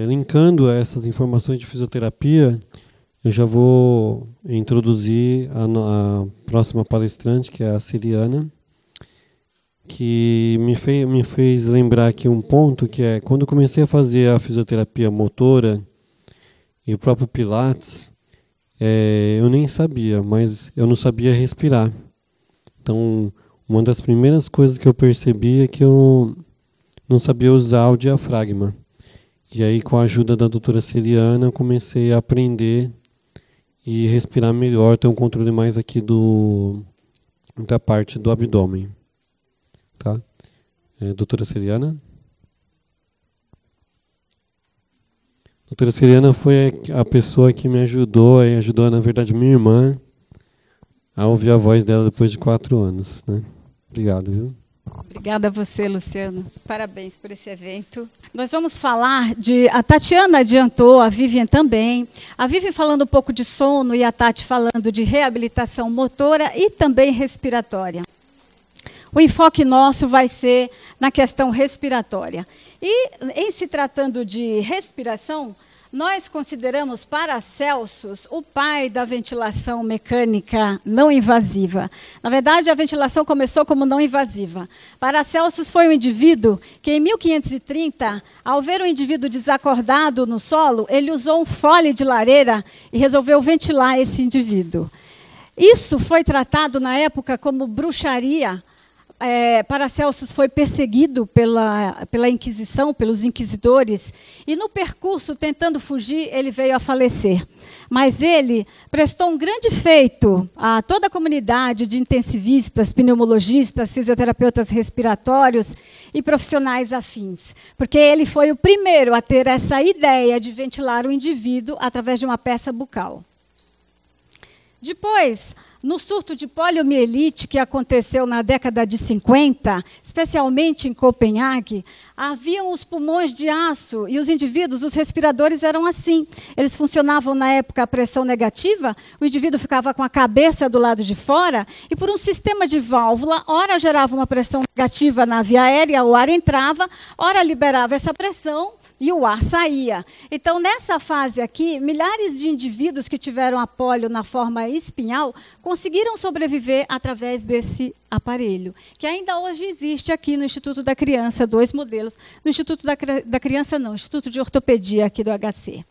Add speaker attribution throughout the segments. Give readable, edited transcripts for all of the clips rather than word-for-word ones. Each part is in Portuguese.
Speaker 1: Linkando essas informações de fisioterapia, eu já vou introduzir a próxima palestrante, que é a Celiana, que me fez lembrar aqui um ponto, que é quando eu comecei a fazer a fisioterapia motora e o próprio Pilates, eu nem sabia, mas eu não sabia respirar. Então, uma das primeiras coisas que eu percebi é que eu não sabia usar o diafragma. E aí, com a ajuda da doutora Celiana, eu comecei a aprender e respirar melhor, ter um controle mais aqui da parte do abdômen. Tá? Doutora Celiana? Doutora Celiana foi a pessoa que me ajudou, na verdade, minha irmã, a ouvir a voz dela depois de 4 anos. Né? Obrigado, viu?
Speaker 2: Obrigada a você, Luciano. Parabéns por esse evento. Nós vamos falar a Tatiana adiantou, a Vivian também. A Vivian falando um pouco de sono e a Tati falando de reabilitação motora e também respiratória. O enfoque nosso vai ser na questão respiratória. E, em se tratando de respiração, nós consideramos Paracelsus o pai da ventilação mecânica não invasiva. Na verdade, a ventilação começou como não invasiva. Paracelsus foi um indivíduo que, em 1530, ao ver um indivíduo desacordado no solo, ele usou um fole de lareira e resolveu ventilar esse indivíduo. Isso foi tratado, na época, como bruxaria. Paracelsus foi perseguido pela Inquisição, pelos inquisidores, e no percurso, tentando fugir, ele veio a falecer. Mas ele prestou um grande feito a toda a comunidade de intensivistas, pneumologistas, fisioterapeutas respiratórios e profissionais afins, porque ele foi o primeiro a ter essa ideia de ventilar o indivíduo através de uma peça bucal. Depois, no surto de poliomielite que aconteceu na década de 50, especialmente em Copenhague, haviam os pulmões de aço e os indivíduos, os respiradores eram assim. Eles funcionavam na época a pressão negativa, o indivíduo ficava com a cabeça do lado de fora e por um sistema de válvula, ora gerava uma pressão negativa na via aérea, o ar entrava, ora liberava essa pressão, e o ar saía. Então, nessa fase aqui, milhares de indivíduos que tiveram a polio na forma espinhal conseguiram sobreviver através desse aparelho, que ainda hoje existe aqui no Instituto da Criança, 2 modelos. No Instituto da Criança, não, Instituto de Ortopedia aqui do HC.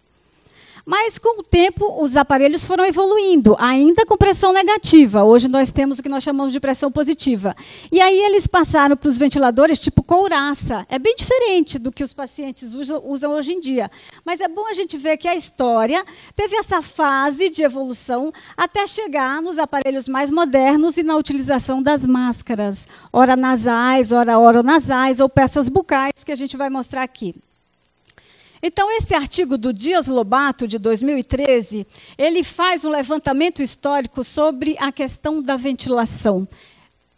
Speaker 2: Mas, com o tempo, os aparelhos foram evoluindo, ainda com pressão negativa. Hoje nós temos o que nós chamamos de pressão positiva. E aí eles passaram para os ventiladores tipo couraça. É bem diferente do que os pacientes usam hoje em dia. Mas é bom a gente ver que a história teve essa fase de evolução até chegar nos aparelhos mais modernos e na utilização das máscaras, ora nasais, ora oronasais ou peças bucais, que a gente vai mostrar aqui. Então, esse artigo do Dias Lobato, de 2013, ele faz um levantamento histórico sobre a questão da ventilação.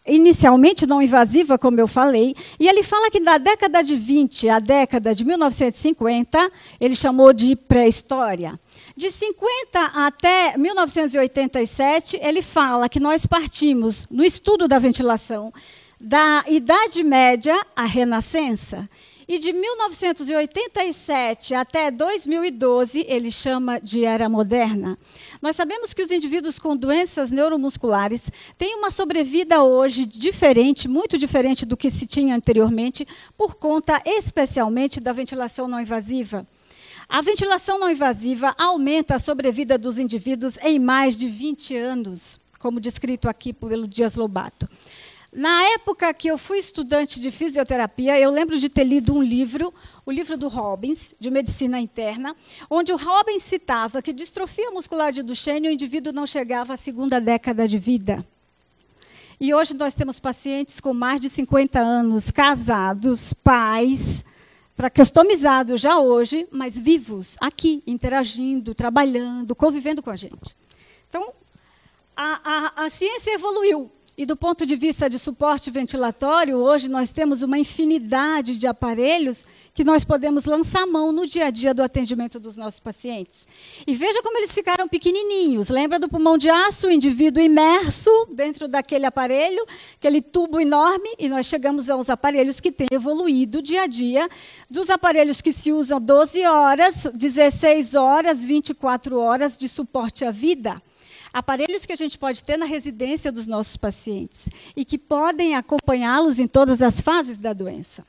Speaker 2: Inicialmente não invasiva, como eu falei, e ele fala que da década de 20 à década de 1950, ele chamou de pré-história. De 50 até 1987, ele fala que nós partimos, no estudo da ventilação, da Idade Média à Renascença. E de 1987 até 2012, ele chama de Era Moderna. Nós sabemos que os indivíduos com doenças neuromusculares têm uma sobrevida hoje diferente, muito diferente do que se tinha anteriormente, por conta especialmente da ventilação não invasiva. A ventilação não invasiva aumenta a sobrevida dos indivíduos em mais de 20 anos, como descrito aqui pelo Dias Lobato. Na época que eu fui estudante de fisioterapia, eu lembro de ter lido um livro, o livro do Robbins, de medicina interna, onde o Robbins citava que distrofia muscular de Duchenne, o indivíduo não chegava à 2ª década de vida. E hoje nós temos pacientes com mais de 50 anos, casados, pais, traqueostomizados já hoje, mas vivos, aqui, interagindo, trabalhando, convivendo com a gente. Então, a ciência evoluiu. E do ponto de vista de suporte ventilatório, hoje nós temos uma infinidade de aparelhos que nós podemos lançar mão no dia a dia do atendimento dos nossos pacientes. E veja como eles ficaram pequenininhos. Lembra do pulmão de aço, o indivíduo imerso dentro daquele aparelho, aquele tubo enorme, e nós chegamos aos aparelhos que têm evoluído dia a dia, dos aparelhos que se usam 12 horas, 16 horas, 24 horas de suporte à vida. Aparelhos que a gente pode ter na residência dos nossos pacientes e que podem acompanhá-los em todas as fases da doença.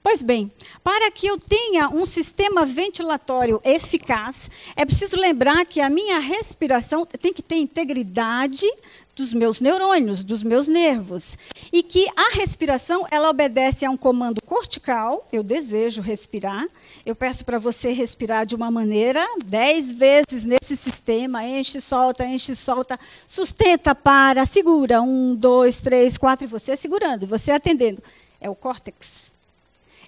Speaker 2: Pois bem, para que eu tenha um sistema ventilatório eficaz, é preciso lembrar que a minha respiração tem que ter integridade dos meus neurônios, dos meus nervos. E que a respiração, ela obedece a um comando cortical, eu desejo respirar, eu peço para você respirar de uma maneira, 10 vezes nesse sistema, enche, solta, sustenta, para, segura, 1, 2, 3, 4, e você segurando, e você atendendo. É o córtex.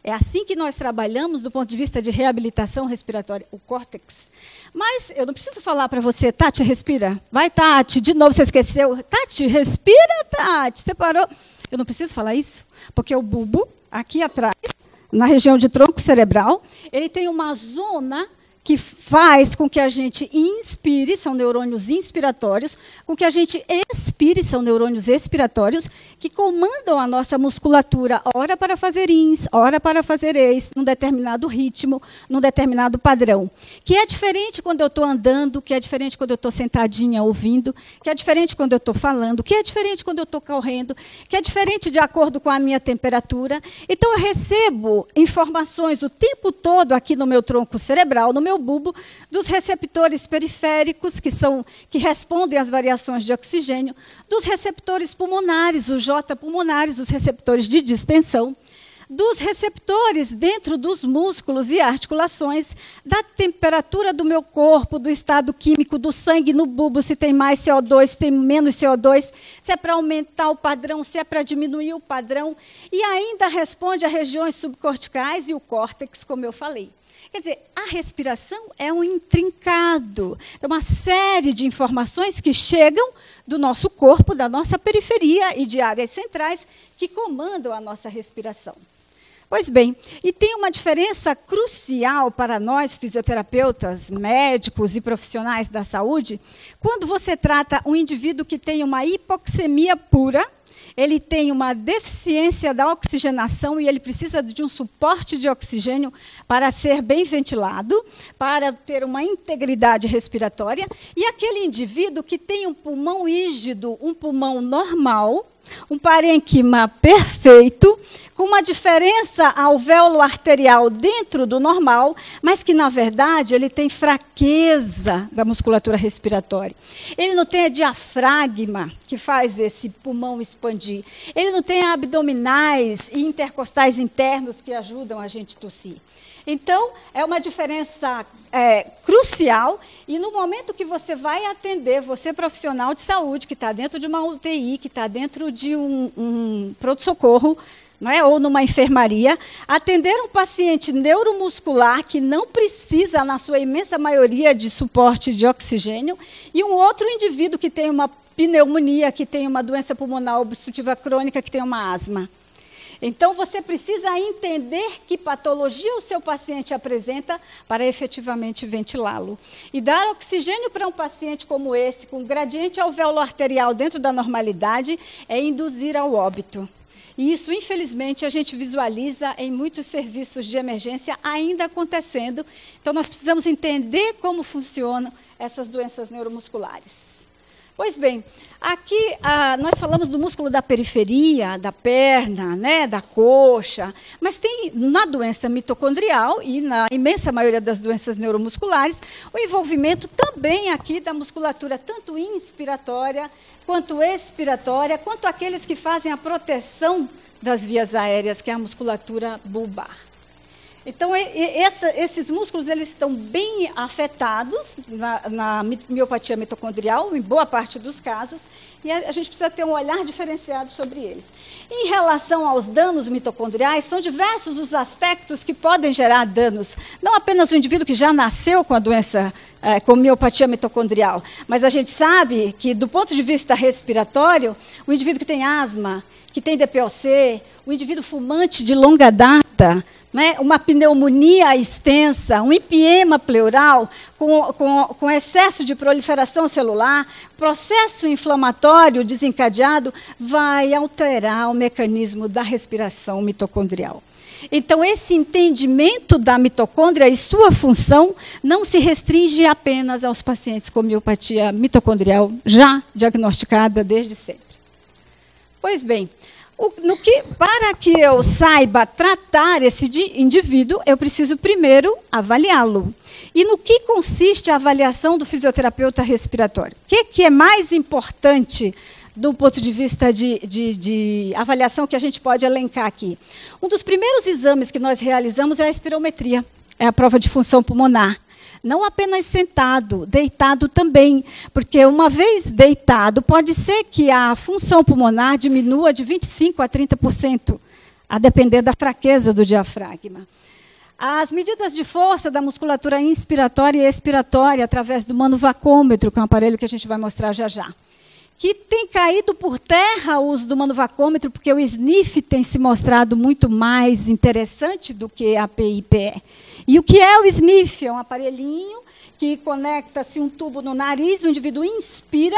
Speaker 2: É assim que nós trabalhamos do ponto de vista de reabilitação respiratória, o córtex. Mas eu não preciso falar para você, Tati, respira. Vai, Tati, de novo você esqueceu. Tati, respira, Tati, você parou. Eu não preciso falar isso, porque o bulbo, aqui atrás, na região de tronco cerebral, ele tem uma zona que faz com que a gente inspire, são neurônios inspiratórios, com que a gente expire, são neurônios expiratórios, que comandam a nossa musculatura, ora para fazer ins, ora para fazer ex, num determinado ritmo, num determinado padrão. Que é diferente quando eu estou andando, que é diferente quando eu estou sentadinha ouvindo, que é diferente quando eu estou falando, que é diferente quando eu estou correndo, que é diferente de acordo com a minha temperatura. Então, eu recebo informações o tempo todo aqui no meu tronco cerebral, no meu bulbo, dos receptores periféricos, que respondem às variações de oxigênio, dos receptores pulmonares, os J pulmonares, os receptores de distensão, dos receptores dentro dos músculos e articulações, da temperatura do meu corpo, do estado químico do sangue no bulbo, se tem mais CO2, se tem menos CO2, se é para aumentar o padrão, se é para diminuir o padrão, e ainda responde a regiões subcorticais e o córtex, como eu falei. Quer dizer, a respiração é um intrincado, é uma série de informações que chegam do nosso corpo, da nossa periferia e de áreas centrais que comandam a nossa respiração. Pois bem, e tem uma diferença crucial para nós, fisioterapeutas, médicos e profissionais da saúde, quando você trata um indivíduo que tem uma hipoxemia pura, ele tem uma deficiência da oxigenação e ele precisa de um suporte de oxigênio para ser bem ventilado, para ter uma integridade respiratória, e aquele indivíduo que tem um pulmão rígido, um pulmão normal, um parênquima perfeito, com uma diferença alvéolo arterial dentro do normal, mas que, na verdade, ele tem fraqueza da musculatura respiratória. Ele não tem a diafragma, que faz esse pulmão expandir. Ele não tem abdominais e intercostais internos que ajudam a gente a tossir. Então, é uma diferença crucial, e no momento que você vai atender, você profissional de saúde, que está dentro de uma UTI, que está dentro de um pronto-socorro, não é? Ou numa enfermaria, atender um paciente neuromuscular que não precisa, na sua imensa maioria, de suporte de oxigênio, e um outro indivíduo que tem uma pneumonia, que tem uma doença pulmonar obstrutiva crônica, que tem uma asma. Então, você precisa entender que patologia o seu paciente apresenta para efetivamente ventilá-lo. E dar oxigênio para um paciente como esse, com gradiente alvéolo-arterial dentro da normalidade, é induzir ao óbito. E isso, infelizmente, a gente visualiza em muitos serviços de emergência ainda acontecendo. Então, nós precisamos entender como funcionam essas doenças neuromusculares. Pois bem, aqui nós falamos do músculo da periferia, da perna, né, da coxa, mas tem na doença mitocondrial e na imensa maioria das doenças neuromusculares o envolvimento também aqui da musculatura, tanto inspiratória, quanto expiratória, quanto aqueles que fazem a proteção das vias aéreas, que é a musculatura bulbar. Então, esses músculos eles estão bem afetados na miopatia mitocondrial, em boa parte dos casos, e a gente precisa ter um olhar diferenciado sobre eles. Em relação aos danos mitocondriais, são diversos os aspectos que podem gerar danos. Não apenas o indivíduo que já nasceu com a doença, com miopatia mitocondrial, mas a gente sabe que, do ponto de vista respiratório, o indivíduo que tem asma, que tem DPOC, o indivíduo fumante de longa data, né, uma pneumonia extensa, um empiema pleural com excesso de proliferação celular, processo inflamatório desencadeado, vai alterar o mecanismo da respiração mitocondrial. Então, esse entendimento da mitocôndria e sua função não se restringe apenas aos pacientes com miopatia mitocondrial já diagnosticada desde sempre. Pois bem, para que eu saiba tratar esse indivíduo, eu preciso primeiro avaliá-lo. E no que consiste a avaliação do fisioterapeuta respiratório? O que é mais importante do ponto de vista de avaliação que a gente pode elencar aqui? Um dos primeiros exames que nós realizamos é a espirometria, é a prova de função pulmonar. Não apenas sentado, deitado também, porque uma vez deitado, pode ser que a função pulmonar diminua de 25% a 30%, a depender da fraqueza do diafragma. As medidas de força da musculatura inspiratória e expiratória, através do manovacômetro, que é um aparelho que a gente vai mostrar já já. Que tem caído por terra o uso do manovacômetro, porque o sniff tem se mostrado muito mais interessante do que a PIPE. E o que é o sniff? É um aparelhinho que conecta-se um tubo no nariz, o indivíduo inspira,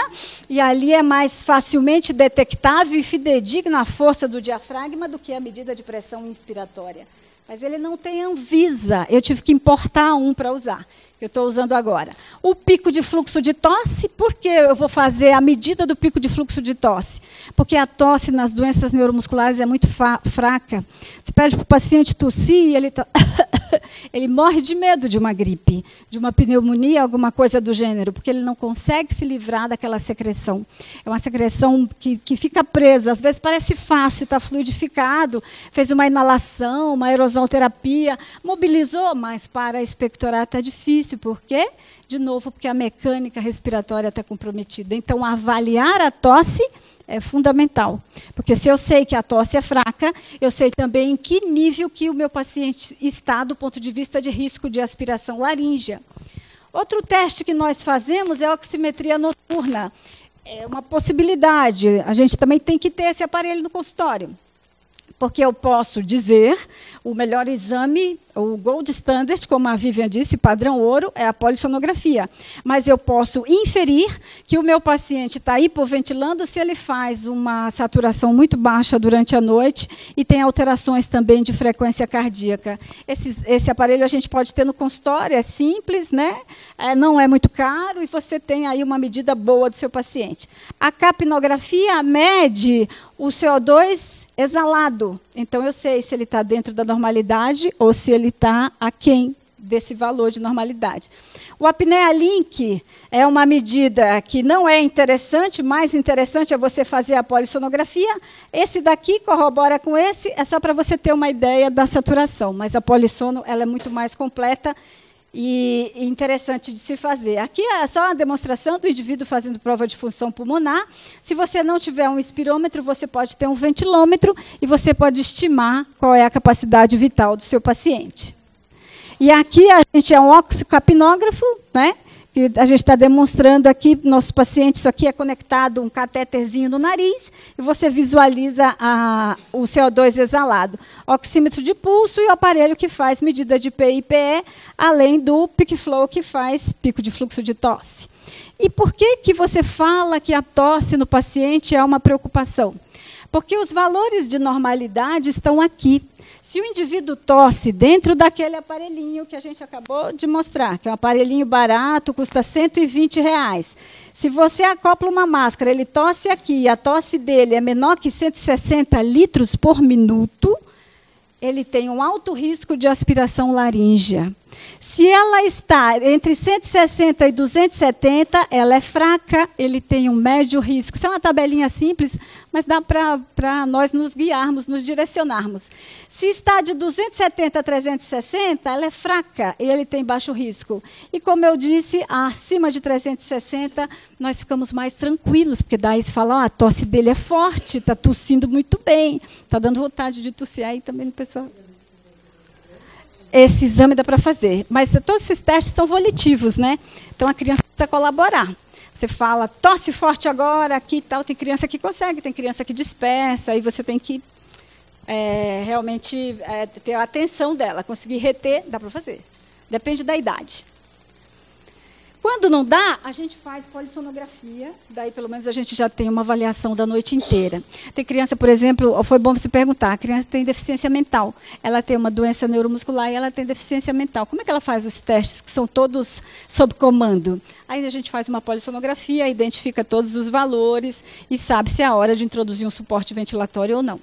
Speaker 2: e ali é mais facilmente detectável e fidedigna a força do diafragma do que a medida de pressão inspiratória. Mas ele não tem Anvisa, eu tive que importar um para usar, que eu estou usando agora. O pico de fluxo de tosse, por que eu vou fazer a medida do pico de fluxo de tosse? Porque a tosse nas doenças neuromusculares é muito fraca. Você pede para o paciente tossir e ele morre de medo de uma gripe, de uma pneumonia, alguma coisa do gênero, porque ele não consegue se livrar daquela secreção. É uma secreção que fica presa, às vezes parece fácil, está fluidificado, fez uma inalação, uma aerosolterapia, mobilizou, mas para expectorar está difícil. Por quê? De novo, porque a mecânica respiratória está comprometida. Então, avaliar a tosse é fundamental, porque se eu sei que a tosse é fraca, eu sei também em que nível que o meu paciente está do ponto de vista de risco de aspiração laríngea. Outro teste que nós fazemos é a oximetria noturna. É uma possibilidade, a gente também tem que ter esse aparelho no consultório, porque eu posso dizer, o melhor exame, o gold standard, como a Vivian disse, padrão ouro, é a polissonografia. Mas eu posso inferir que o meu paciente está hipoventilando se ele faz uma saturação muito baixa durante a noite e tem alterações também de frequência cardíaca. Esse aparelho a gente pode ter no consultório, é simples, né? Não é muito caro e você tem aí uma medida boa do seu paciente. A capnografia mede o CO2 exalado. Então, eu sei se ele está dentro da normalidade ou se ele está aquém desse valor de normalidade. O apneia link é uma medida que não é interessante, mais interessante é você fazer a polissonografia. Esse daqui corrobora com esse, é só para você ter uma ideia da saturação, mas a polissono ela é muito mais completa e interessante de se fazer. Aqui é só uma demonstração do indivíduo fazendo prova de função pulmonar. Se você não tiver um espirômetro, você pode ter um ventilômetro e você pode estimar qual é a capacidade vital do seu paciente. E aqui a gente é um oxicapnógrafo, né? Que a gente está demonstrando aqui para o nosso paciente. Isso aqui é conectado um catéterzinho no nariz e você visualiza o CO2 exalado. Oxímetro de pulso e o aparelho que faz medida de PIPE, além do PicFlow que faz pico de fluxo de tosse. E por que você fala que a tosse no paciente é uma preocupação? Porque os valores de normalidade estão aqui. Se o indivíduo tosse dentro daquele aparelhinho que a gente acabou de mostrar, que é um aparelhinho barato, custa R$120. Se você acopla uma máscara, ele tosse aqui, e a tosse dele é menor que 160 litros por minuto, ele tem um alto risco de aspiração laríngea. Se ela está entre 160 e 270, ela é fraca, ele tem um médio risco. Isso é uma tabelinha simples, mas dá para nós nos guiarmos, nos direcionarmos. Se está de 270 a 360, ela é fraca e ele tem baixo risco. E, como eu disse, acima de 360, nós ficamos mais tranquilos, porque daí se fala, a tosse dele é forte, está tossindo muito bem, está dando vontade de tossir aí também no pessoal. Esse exame dá para fazer, mas todos esses testes são volitivos, né? Então a criança precisa colaborar. Você fala, tosse forte agora, aqui e tal. Tem criança que consegue, tem criança que dispersa, aí você tem que realmente ter a atenção dela. Conseguir reter, dá para fazer. Depende da idade. Quando não dá, a gente faz polissonografia, daí pelo menos a gente já tem uma avaliação da noite inteira. Tem criança, por exemplo, foi bom você perguntar, a criança tem deficiência mental, ela tem uma doença neuromuscular e ela tem deficiência mental. Como é que ela faz os testes, que são todos sob comando? Aí a gente faz uma polissonografia, identifica todos os valores e sabe se é a hora de introduzir um suporte ventilatório ou não.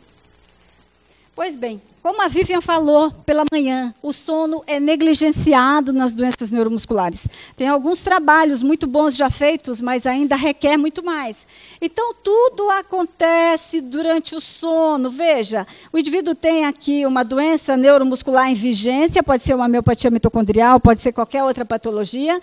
Speaker 2: Pois bem, como a Vivian falou pela manhã, o sono é negligenciado nas doenças neuromusculares. Tem alguns trabalhos muito bons já feitos, mas ainda requer muito mais. Então, tudo acontece durante o sono. Veja, o indivíduo tem aqui uma doença neuromuscular em vigência, pode ser uma miopatia mitocondrial, pode ser qualquer outra patologia,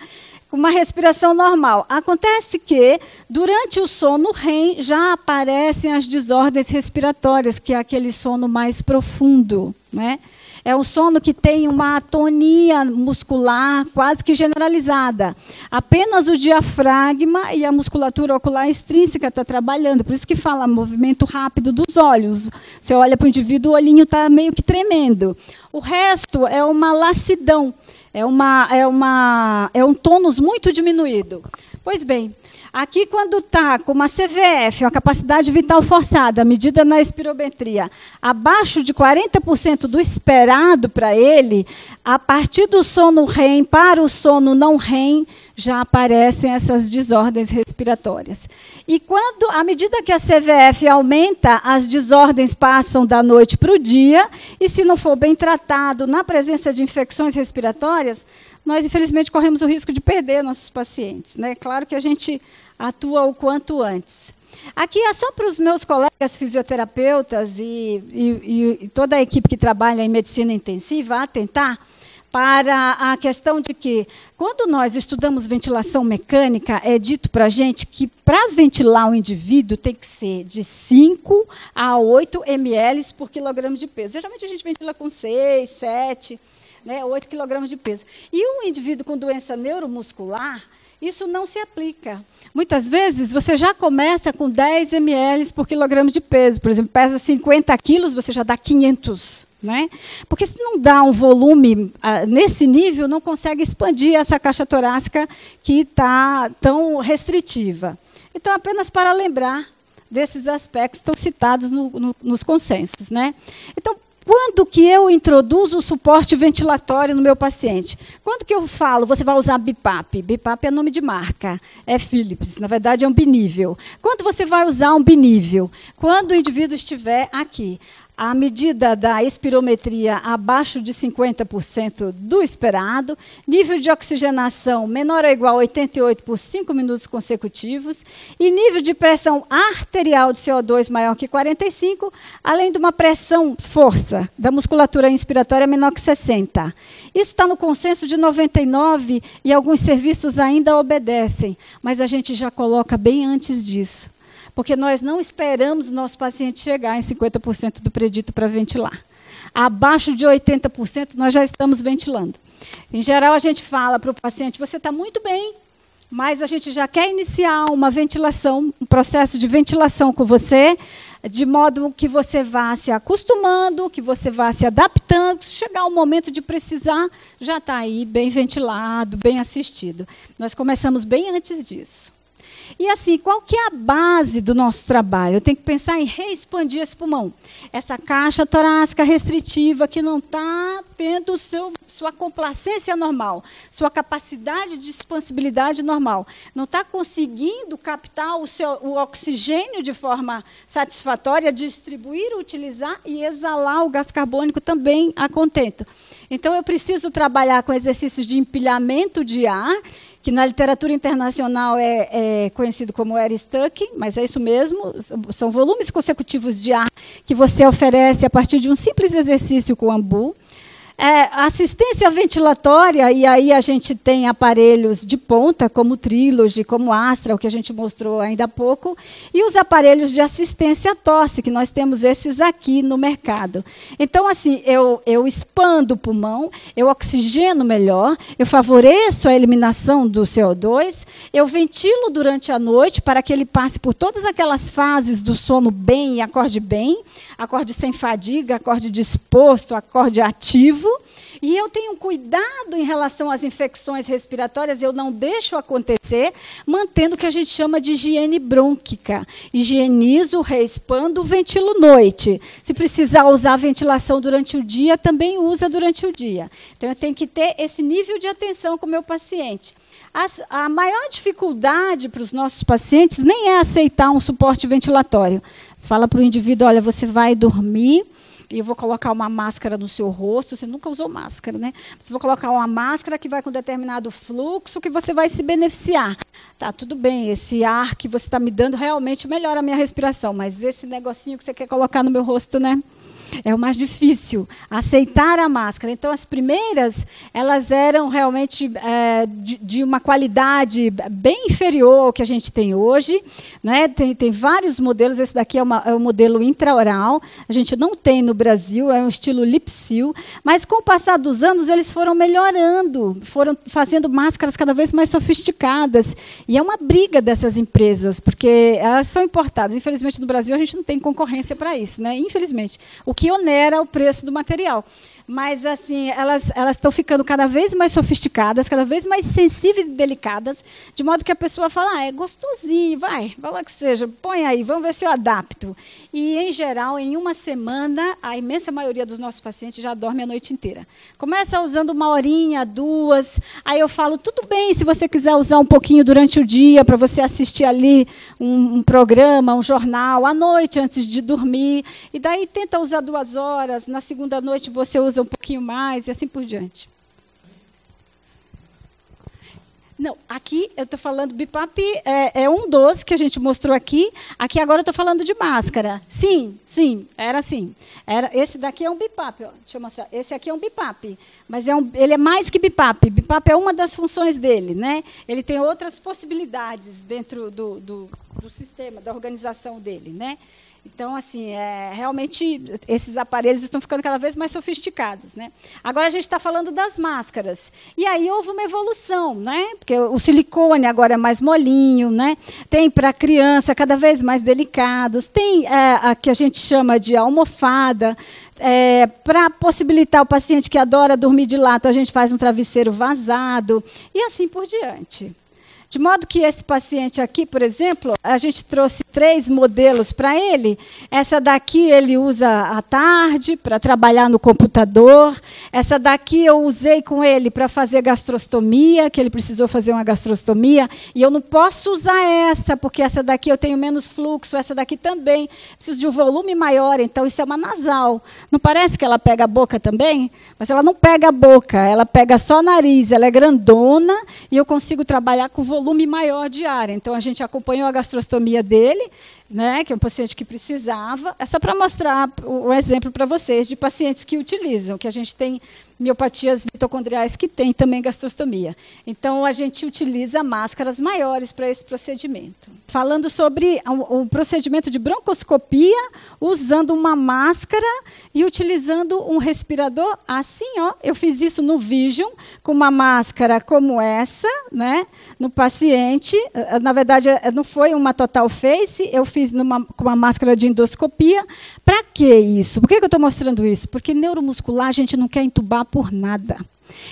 Speaker 2: com uma respiração normal. Acontece que, durante o sono REM, já aparecem as desordens respiratórias, que é aquele sono mais profundo, né? É um sono que tem uma atonia muscular quase que generalizada. Apenas o diafragma e a musculatura ocular extrínseca está trabalhando. Por isso que fala movimento rápido dos olhos. Você olha para o indivíduo, o olhinho está meio que tremendo. O resto é uma lassidão. É um tônus muito diminuído. Pois bem, aqui quando está com uma CVF, uma capacidade vital forçada, medida na espirometria, abaixo de 40% do esperado para ele, a partir do sono REM para o sono não REM, já aparecem essas desordens respiratórias. E quando, à medida que a CVF aumenta, as desordens passam da noite para o dia, e se não for bem tratado na presença de infecções respiratórias, nós, infelizmente, corremos o risco de perder nossos pacientes, né? Claro que a gente atua o quanto antes. Aqui é só para os meus colegas fisioterapeutas e toda a equipe que trabalha em medicina intensiva atentar para a questão de que, quando nós estudamos ventilação mecânica, é dito para a gente que, para ventilar um indivíduo, tem que ser de 5 a 8 ml por quilograma de peso. Geralmente, a gente ventila com 6, 7, 8 quilogramas de peso. E um indivíduo com doença neuromuscular, isso não se aplica. Muitas vezes, você já começa com 10 ml por quilograma de peso. Por exemplo, pesa 50 quilos, você já dá 500. Né? Porque se não dá um volume nesse nível, não consegue expandir essa caixa torácica que está tão restritiva. Então, apenas para lembrar desses aspectos que estão citados nos consensos. Né? Então, quando que eu introduzo o suporte ventilatório no meu paciente? Quando que eu falo, você vai usar BiPAP? BiPAP é nome de marca, é Philips, na verdade é um binível. Quando você vai usar um binível? Quando o indivíduo estiver aqui. A medida da espirometria abaixo de 50% do esperado, nível de oxigenação menor ou igual a 88 por 5 minutos consecutivos e nível de pressão arterial de CO2 maior que 45, além de uma pressão força da musculatura inspiratória menor que 60. Isso está no consenso de 99 e alguns serviços ainda obedecem, mas a gente já coloca bem antes disso. Porque nós não esperamos o nosso paciente chegar em 50% do predito para ventilar. Abaixo de 80%, nós já estamos ventilando. Em geral, a gente fala para o paciente, você está muito bem, mas a gente já quer iniciar uma ventilação, um processo de ventilação com você, de modo que você vá se acostumando, que você vá se adaptando, se chegar o momento de precisar, já está aí bem ventilado, bem assistido. Nós começamos bem antes disso. E assim, qual que é a base do nosso trabalho? Eu tenho que pensar em reexpandir esse pulmão. Essa caixa torácica restritiva que não está tendo sua complacência normal, sua capacidade de expansibilidade normal, não está conseguindo captar o oxigênio de forma satisfatória, distribuir, utilizar e exalar o gás carbônico também a contento. Então, eu preciso trabalhar com exercícios de empilhamento de ar, que na literatura internacional é conhecido como air stuck, mas é isso mesmo, são volumes consecutivos de ar que você oferece a partir de um simples exercício com o ambu. Assistência ventilatória, e aí a gente tem aparelhos de ponta, como o Trilogy, como o Astra, o que a gente mostrou ainda há pouco, e os aparelhos de assistência à tosse, que nós temos esses aqui no mercado. Então, assim, eu expando o pulmão, eu oxigeno melhor, eu favoreço a eliminação do CO2, eu ventilo durante a noite para que ele passe por todas aquelas fases do sono bem, acorde sem fadiga, acorde disposto, acorde ativo. E eu tenho cuidado em relação às infecções respiratórias, eu não deixo acontecer, mantendo o que a gente chama de higiene brônquica. Higienizo, reexpando, ventilo noite. Se precisar usar ventilação durante o dia, também usa durante o dia. Então, eu tenho que ter esse nível de atenção com o meu paciente. A maior dificuldade para os nossos pacientes nem é aceitar um suporte ventilatório. Você fala para o indivíduo, olha, você vai dormir, e eu vou colocar uma máscara no seu rosto, você nunca usou máscara, né? Você vai colocar uma máscara que vai com determinado fluxo que você vai se beneficiar. Tá, tudo bem, esse ar que você está me dando realmente melhora a minha respiração, mas esse negocinho que você quer colocar no meu rosto, né? É o mais difícil, aceitar a máscara. Então, as primeiras, elas eram realmente de uma qualidade bem inferior ao que a gente tem hoje. Né? Tem vários modelos, esse daqui é o modelo intraoral, a gente não tem no Brasil, é um estilo lipsil, mas com o passar dos anos, eles foram melhorando, foram fazendo máscaras cada vez mais sofisticadas. E é uma briga dessas empresas, porque elas são importadas. Infelizmente, no Brasil, a gente não tem concorrência para isso, né? Infelizmente. O que onera o preço do material. Mas, assim, elas estão ficando cada vez mais sofisticadas, cada vez mais sensíveis e delicadas, de modo que a pessoa fala, é gostosinho, vai lá que seja, põe aí, vamos ver se eu adapto. E, em geral, em uma semana, a imensa maioria dos nossos pacientes já dorme a noite inteira. Começa usando 1 horinha, 2, aí eu falo, tudo bem, se você quiser usar um pouquinho durante o dia, para você assistir ali um programa, um jornal, à noite, antes de dormir, e daí tenta usar 2 horas, na segunda noite você usa um pouquinho mais, e assim por diante. Não, aqui eu estou falando BiPAP, é um dos que a gente mostrou aqui. Aqui agora eu estou falando de máscara. Sim, era assim. Esse daqui é um BiPAP, ó. Deixa eu mostrar. Esse aqui é um BiPAP, mas ele é mais que BiPAP. BiPAP é uma das funções dele, né? Ele tem outras possibilidades dentro do sistema, da organização dele, né? Então, assim, realmente, esses aparelhos estão ficando cada vez mais sofisticados. Né? Agora, a gente está falando das máscaras. E aí houve uma evolução, né? Porque o silicone agora é mais molinho, né? Tem para criança cada vez mais delicados, tem a que a gente chama de almofada. Para possibilitar o paciente que adora dormir de lado, a gente faz um travesseiro vazado, e assim por diante. De modo que esse paciente aqui, por exemplo, a gente trouxe 3 modelos para ele. Essa daqui ele usa à tarde para trabalhar no computador. Essa daqui eu usei com ele para fazer gastrostomia, que ele precisou fazer uma gastrostomia. E eu não posso usar essa, porque essa daqui eu tenho menos fluxo, essa daqui também. Preciso de um volume maior, então isso é uma nasal. Não parece que ela pega a boca também? Mas ela não pega a boca, ela pega só o nariz. Ela é grandona e eu consigo trabalhar com volume maior de ar. Então, a gente acompanhou a gastrostomia dele, né, que é um paciente que precisava. É só para mostrar um exemplo para vocês de pacientes que utilizam, que a gente tem miopatias mitocondriais que tem também gastrostomia. Então, a gente utiliza máscaras maiores para esse procedimento. Falando sobre o procedimento de broncoscopia, usando uma máscara e utilizando um respirador assim, ó. Eu fiz isso no Vision, com uma máscara como essa, né, no paciente. Na verdade, não foi uma total face, eu fiz fiz com uma máscara de endoscopia. Para que isso? Por que eu estou mostrando isso? Porque neuromuscular a gente não quer entubar por nada.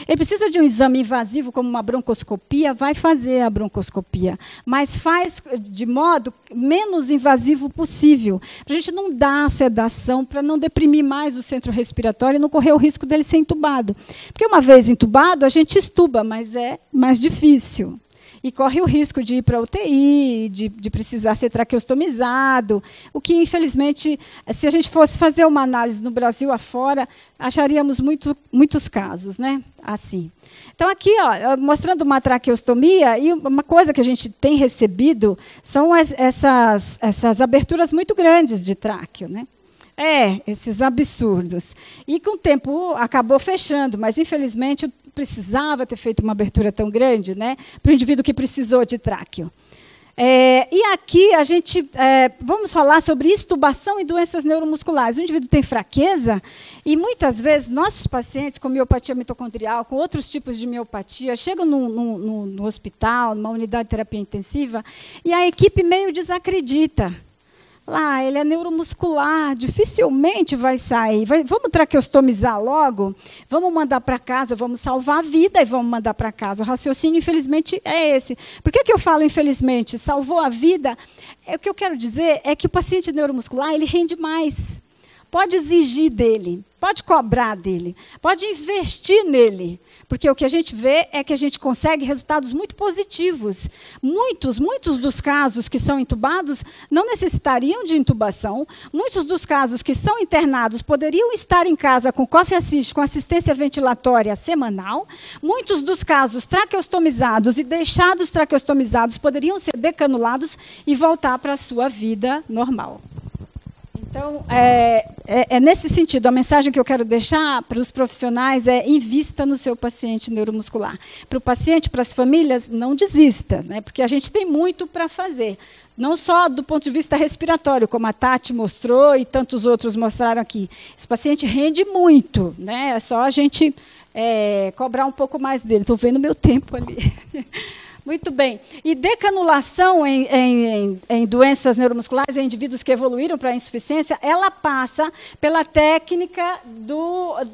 Speaker 2: Ele precisa de um exame invasivo, como uma broncoscopia, vai fazer a broncoscopia, mas faz de modo menos invasivo possível, para a gente não dar sedação, para não deprimir mais o centro respiratório e não correr o risco dele ser entubado. Porque uma vez entubado, a gente estuba, mas é mais difícil. E corre o risco de ir para a UTI, de precisar ser traqueostomizado, o que, infelizmente, se a gente fosse fazer uma análise no Brasil afora, acharíamos muitos casos, né? Assim. Então, aqui, ó, mostrando uma traqueostomia, e uma coisa que a gente tem recebido são essas aberturas muito grandes de tráqueo, né? Esses absurdos. E com o tempo acabou fechando, mas, infelizmente, precisava ter feito uma abertura tão grande, né, para o indivíduo que precisou de tráqueo. E aqui a gente vamos falar sobre extubação e doenças neuromusculares. O indivíduo tem fraqueza e, muitas vezes, nossos pacientes com miopatia mitocondrial, com outros tipos de miopatia, chegam no hospital, numa unidade de terapia intensiva, e a equipe meio desacredita. Ele é neuromuscular, dificilmente vai sair. Vamos traqueostomizar logo? Vamos mandar para casa, vamos salvar a vida e vamos mandar para casa. O raciocínio, infelizmente, é esse. Por que eu falo infelizmente? Salvou a vida? O que eu quero dizer é que o paciente neuromuscular ele rende mais. Pode exigir dele, pode cobrar dele, pode investir nele. Porque o que a gente vê é que a gente consegue resultados muito positivos. Muitos dos casos que são intubados não necessitariam de intubação. Muitos dos casos que são internados poderiam estar em casa com coffee assist, com assistência ventilatória semanal. Muitos dos casos traqueostomizados e deixados traqueostomizados poderiam ser decanulados e voltar para a sua vida normal. Então, é nesse sentido, a mensagem que eu quero deixar para os profissionais é invista no seu paciente neuromuscular. Para o paciente, para as famílias, não desista, né? Porque a gente tem muito para fazer. Não só do ponto de vista respiratório, como a Tati mostrou e tantos outros mostraram aqui. Esse paciente rende muito, né? É só a gente cobrar um pouco mais dele. Estou vendo meu tempo ali. Muito bem. E decanulação em doenças neuromusculares, em indivíduos que evoluíram para a insuficiência, ela passa pela técnica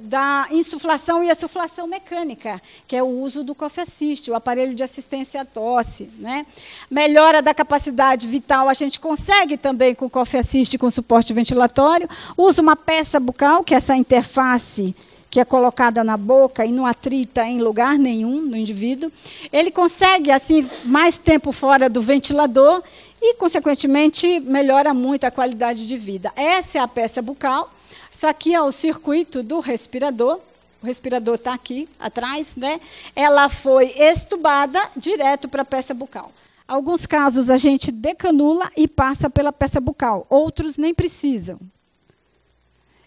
Speaker 2: da insuflação e assuflação mecânica, que é o uso do coffee assist, o aparelho de assistência à tosse, né? Melhora da capacidade vital, a gente consegue também com o coffee assist, com suporte ventilatório. Usa uma peça bucal, que é essa interface que é colocada na boca e não atrita em lugar nenhum no indivíduo. Ele consegue, assim, mais tempo fora do ventilador e, consequentemente, melhora muito a qualidade de vida. Essa é a peça bucal. Isso aqui é o circuito do respirador. O respirador está aqui atrás, né? Ela foi estubada direto para a peça bucal. Alguns casos a gente decanula e passa pela peça bucal. Outros nem precisam.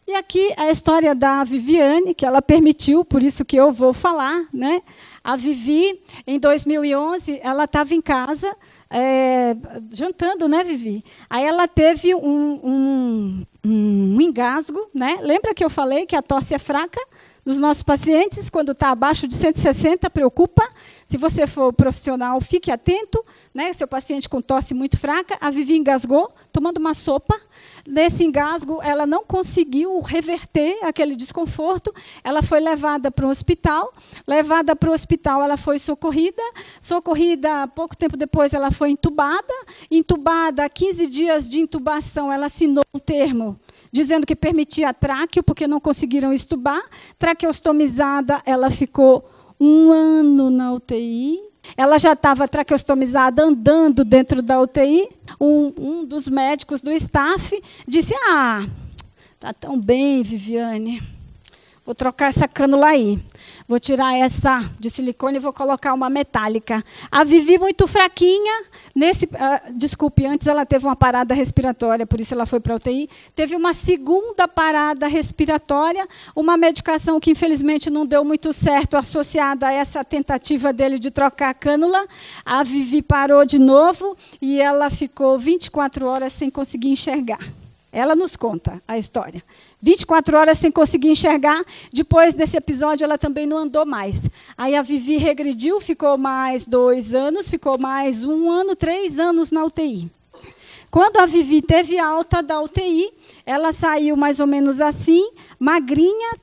Speaker 2: E aqui a história da Viviane, que ela permitiu, por isso que eu vou falar, né? A Vivi, em 2011, ela estava em casa, jantando, né, Vivi? Aí ela teve um engasgo, né? Lembra que eu falei que a tosse é fraca? Nos nossos pacientes, quando está abaixo de 160, preocupa. Se você for profissional, fique atento, né? Seu paciente com tosse muito fraca, a Vivi engasgou, tomando uma sopa. Nesse engasgo, ela não conseguiu reverter aquele desconforto. Ela foi levada para o hospital. Levada para o hospital, ela foi socorrida. Socorrida, pouco tempo depois, ela foi entubada. Entubada, 15 dias de intubação, ela assinou um termo dizendo que permitia tráqueo, porque não conseguiram estubar. Traqueostomizada, ela ficou 1 ano na UTI. Ela já estava traqueostomizada, andando dentro da UTI. Um dos médicos do staff disse, tá tão bem, Viviane, vou trocar essa cânula aí. Vou tirar essa de silicone e vou colocar uma metálica. A Vivi muito fraquinha. Desculpe, antes ela teve uma parada respiratória, por isso ela foi para a UTI. Teve uma segunda parada respiratória, uma medicação que, infelizmente, não deu muito certo, associada a essa tentativa dele de trocar a cânula. A Vivi parou de novo e ela ficou 24 horas sem conseguir enxergar. Ela nos conta a história. 24 horas sem conseguir enxergar. Depois desse episódio, ela também não andou mais. Aí a Vivi regrediu, ficou mais 2 anos, ficou mais 1 ano, 3 anos na UTI. Quando a Vivi teve alta da UTI, ela saiu mais ou menos assim, magrinha,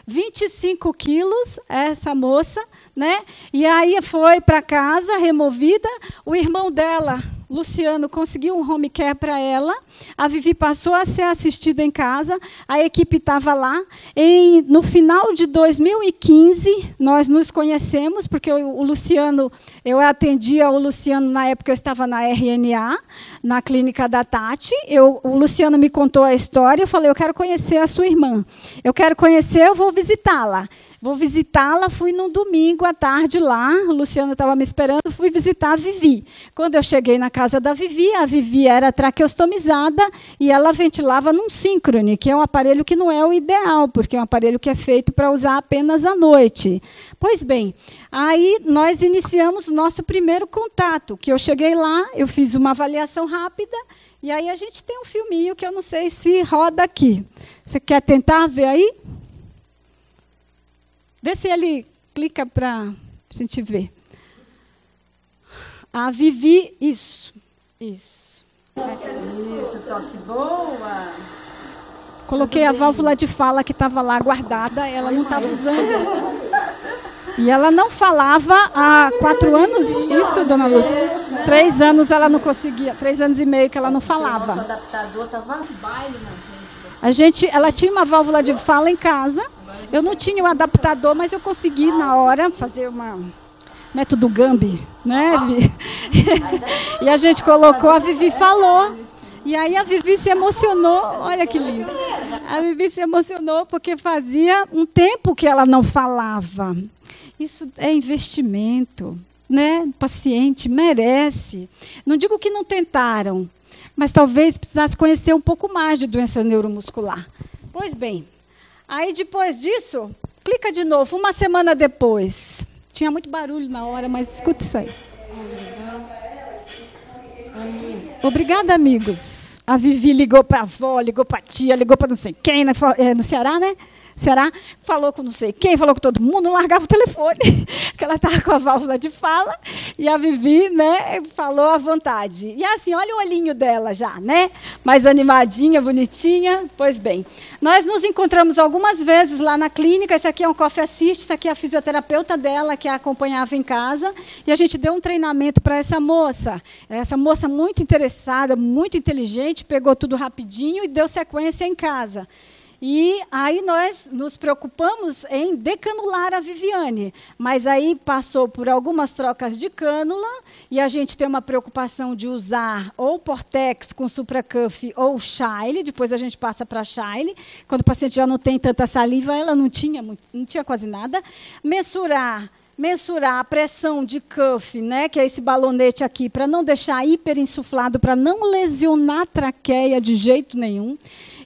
Speaker 2: 25 quilos, essa moça, né? E aí foi para casa, removida. O irmão dela, Luciano, conseguiu um home care para ela. A Vivi passou a ser assistida em casa. A equipe estava lá. No final de 2015, nós nos conhecemos, porque o Luciano, eu atendia o Luciano na época, eu estava na RNA, na clínica da Tati. O Luciano me contou a história. Eu falei, eu quero conhecer a sua irmã. Eu quero conhecer, eu vou visitá-la. Vou visitá-la, fui num domingo à tarde lá, o Luciano estava me esperando, fui visitar a Vivi. Quando eu cheguei na casa da Vivi, a Vivi era traqueostomizada e ela ventilava num síncrone, que é um aparelho que não é o ideal, porque é um aparelho que é feito para usar apenas à noite. Pois bem, aí nós iniciamos o nosso primeiro contato, que eu cheguei lá, eu fiz uma avaliação rápida, e aí a gente tem um filminho que eu não sei se roda aqui. Você quer tentar ver aí? Vê se ele clica para a gente ver. A Vivi, isso. Isso, tosse boa. Coloquei a válvula de fala que estava lá guardada, ela não estava usando. E ela não falava há 4 anos, isso, dona Lúcia? 3 anos ela não conseguia, 3 anos e meio que ela não falava. O adaptador estava no baile na gente. Ela tinha uma válvula de fala em casa. Eu não tinha o adaptador, mas eu consegui, na hora, fazer uma método Gambi, né? E a gente colocou, a Vivi falou. E aí a Vivi se emocionou, olha que lindo. A Vivi se emocionou porque fazia um tempo que ela não falava. Isso é investimento, né? O paciente merece. Não digo que não tentaram, mas talvez precisasse conhecer um pouco mais de doença neuromuscular. Pois bem, aí depois disso, clica de novo, uma semana depois. Tinha muito barulho na hora, mas escuta isso aí. Obrigada, amigos. A Vivi ligou para a avó, ligou para a tia, ligou para não sei quem, no Ceará, né? Ceará, falou com não sei quem, falou com todo mundo, não largava o telefone, que ela estava com a válvula de fala, e a Vivi, né, falou à vontade. E assim, olha o olhinho dela já, né? Mais animadinha, bonitinha. Pois bem, nós nos encontramos algumas vezes lá na clínica, esse aqui é um coffee assist, esse aqui é a fisioterapeuta dela, que a acompanhava em casa, e a gente deu um treinamento para essa moça muito interessada, muito inteligente, pegou tudo rapidinho e deu sequência em casa. E aí nós nos preocupamos em decanular a Viviane, mas aí passou por algumas trocas de cânula e a gente tem uma preocupação de usar ou Portex com supracuff ou Shile, depois a gente passa para Shile, quando o paciente já não tem tanta saliva, ela não tinha quase nada. Mensurar a pressão de cuff, né, que é esse balonete aqui, para não deixar hiperinsuflado, para não lesionar a traqueia de jeito nenhum.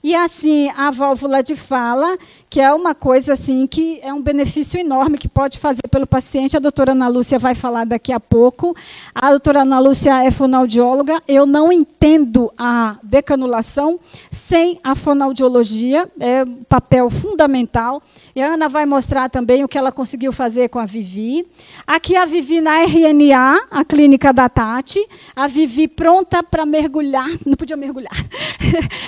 Speaker 2: E, assim, a válvula de fala, que é uma coisa assim, que é um benefício enorme que pode fazer pelo paciente. A doutora Ana Lúcia vai falar daqui a pouco. A doutora Ana Lúcia é fonoaudióloga. Eu não entendo a decanulação sem a fonoaudiologia. É um papel fundamental. E a Ana vai mostrar também o que ela conseguiu fazer com a Vivi. Aqui a Vivi na RNA, a clínica da Tati. A Vivi pronta para mergulhar. Não podia mergulhar.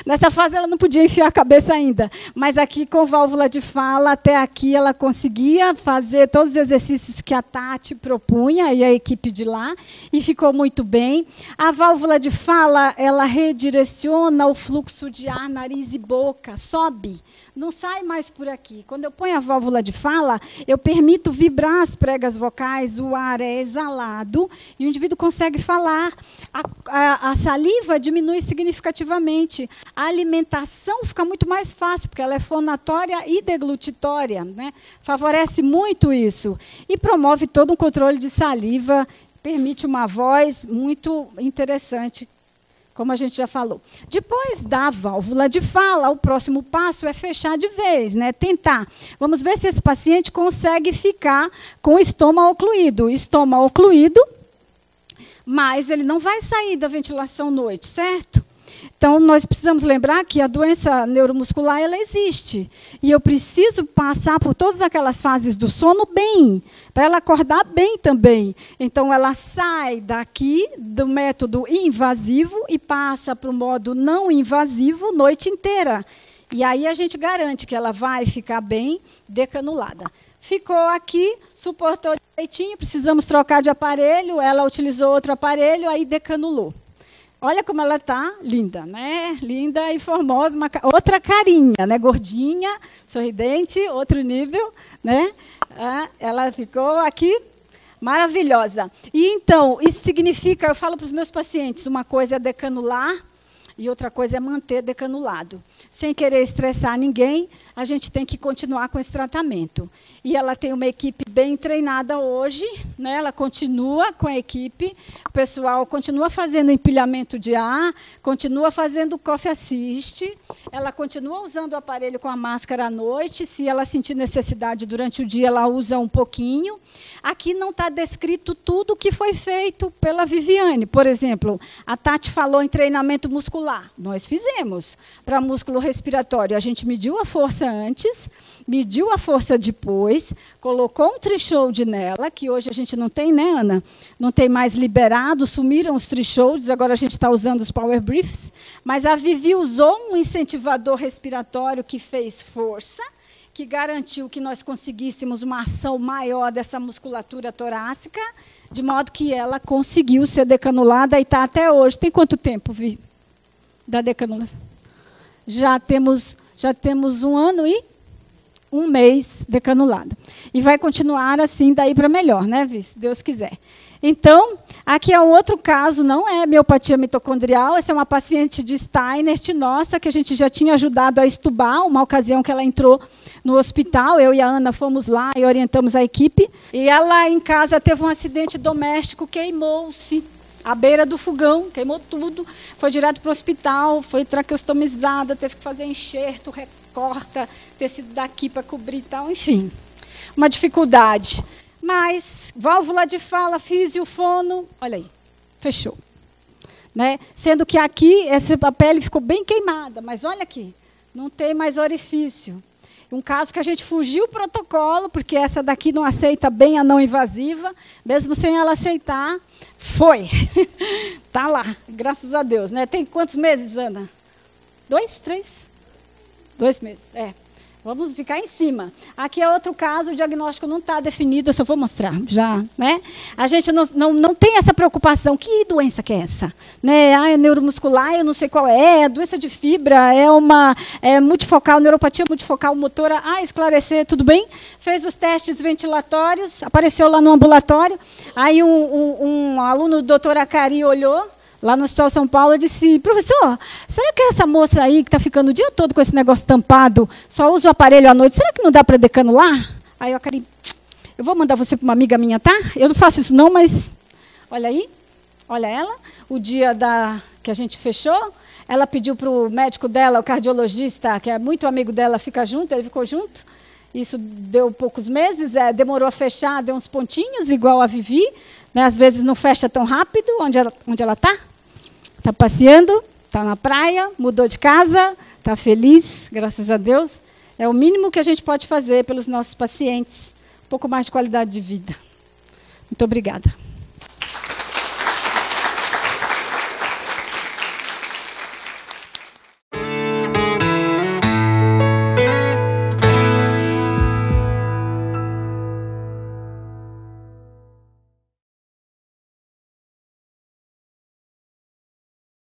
Speaker 2: Nessa fase ela não podia enfiar a cabeça ainda. Mas aqui com válvula de fala, até aqui ela conseguia fazer todos os exercícios que a Tati propunha e a equipe de lá, e ficou muito bem. A válvula de fala, ela redireciona o fluxo de ar, nariz e boca, sobe, não sai mais por aqui. Quando eu ponho a válvula de fala, eu permito vibrar as pregas vocais, o ar é exalado e o indivíduo consegue falar. A saliva diminui significativamente. A alimentação fica muito mais fácil, porque ela é fonatória e deglutitória, né? Favorece muito isso. E promove todo um controle de saliva, permite uma voz muito interessante, como a gente já falou. Depois da válvula de fala, o próximo passo é fechar de vez, né? Tentar. Vamos ver se esse paciente consegue ficar com o estômago ocluído. Estômago ocluído, mas ele não vai sair da ventilação à noite, certo? Então, nós precisamos lembrar que a doença neuromuscular, ela existe. E eu preciso passar por todas aquelas fases do sono bem, para ela acordar bem também. Então, ela sai daqui do método invasivo e passa para o modo não invasivo noite inteira. E aí a gente garante que ela vai ficar bem decanulada. Ficou aqui, suportou direitinho, precisamos trocar de aparelho, ela utilizou outro aparelho, aí decanulou. Olha como ela está linda, né? Linda e formosa, outra carinha, né? Gordinha, sorridente, outro nível, né? Ela ficou aqui maravilhosa. E então, isso significa, eu falo para os meus pacientes, uma coisa é decanular e outra coisa é manter decanulado. Sem querer estressar ninguém, a gente tem que continuar com esse tratamento. E ela tem uma equipe bem treinada hoje, né? Ela continua com a equipe, o pessoal continua fazendo empilhamento de ar, continua fazendo coffee assist, ela continua usando o aparelho com a máscara à noite, se ela sentir necessidade durante o dia, ela usa um pouquinho. Aqui não está descrito tudo o que foi feito pela Viviane. Por exemplo, a Tati falou em treinamento muscular. Nós fizemos para músculo respiratório. A gente mediu a força antes, mediu a força depois, colocou um threshold nela, que hoje a gente não tem, né, Ana? Não tem mais liberado, sumiram os thresholds, agora a gente está usando os power briefs. Mas a Vivi usou um incentivador respiratório que fez força, que garantiu que nós conseguíssemos uma ação maior dessa musculatura torácica, de modo que ela conseguiu ser decanulada e está até hoje. Tem quanto tempo, Vi, da decanulação? Já temos 1 ano e 1 mês decanulada. E vai continuar assim daí para melhor, né, Vi? Se Deus quiser. Então, aqui é um outro caso, não é miopatia mitocondrial, essa é uma paciente de Steinert nossa, que a gente já tinha ajudado a estubar, uma ocasião que ela entrou no hospital, eu e a Ana fomos lá e orientamos a equipe, e ela em casa teve um acidente doméstico, queimou-se à beira do fogão, queimou tudo, foi direto para o hospital, foi traqueostomizada, teve que fazer enxerto, recorta, tecido daqui para cobrir e tal, enfim, uma dificuldade. Mas, válvula de fala, físio, fono, olha aí, fechou. Né? Sendo que aqui, a pele ficou bem queimada, mas olha aqui, não tem mais orifício. Um caso que a gente fugiu o protocolo, porque essa daqui não aceita bem a não invasiva, mesmo sem ela aceitar, foi. Está lá, graças a Deus. Né? Tem quantos meses, Ana? 2, 3? 2 meses, é. Vamos ficar em cima. Aqui é outro caso, o diagnóstico não está definido, eu só vou mostrar já. Né? A gente não tem essa preocupação. Que doença que é essa? Né? É neuromuscular, eu não sei qual é doença de fibra, é multifocal, neuropatia multifocal motora. Esclarecer, tudo bem? Fez os testes ventilatórios, apareceu lá no ambulatório. Aí um aluno do doutor Acari olhou, lá no Hospital São Paulo, eu disse, professor, será que essa moça aí que está ficando o dia todo com esse negócio tampado, só usa o aparelho à noite, será que não dá para decanular? Aí eu acabei, eu vou mandar você para uma amiga minha, tá? Eu não faço isso não, mas olha aí, olha ela, o dia que a gente fechou, ela pediu para o médico dela, o cardiologista, que é muito amigo dela, ficar junto, ele ficou junto. Isso deu poucos meses, demorou a fechar, deu uns pontinhos, igual a Vivi, né? Às vezes não fecha tão rápido, onde ela está. Está passeando, está na praia, mudou de casa, está feliz, graças a Deus. É o mínimo que a gente pode fazer pelos nossos pacientes. Um pouco mais de qualidade de vida. Muito obrigada.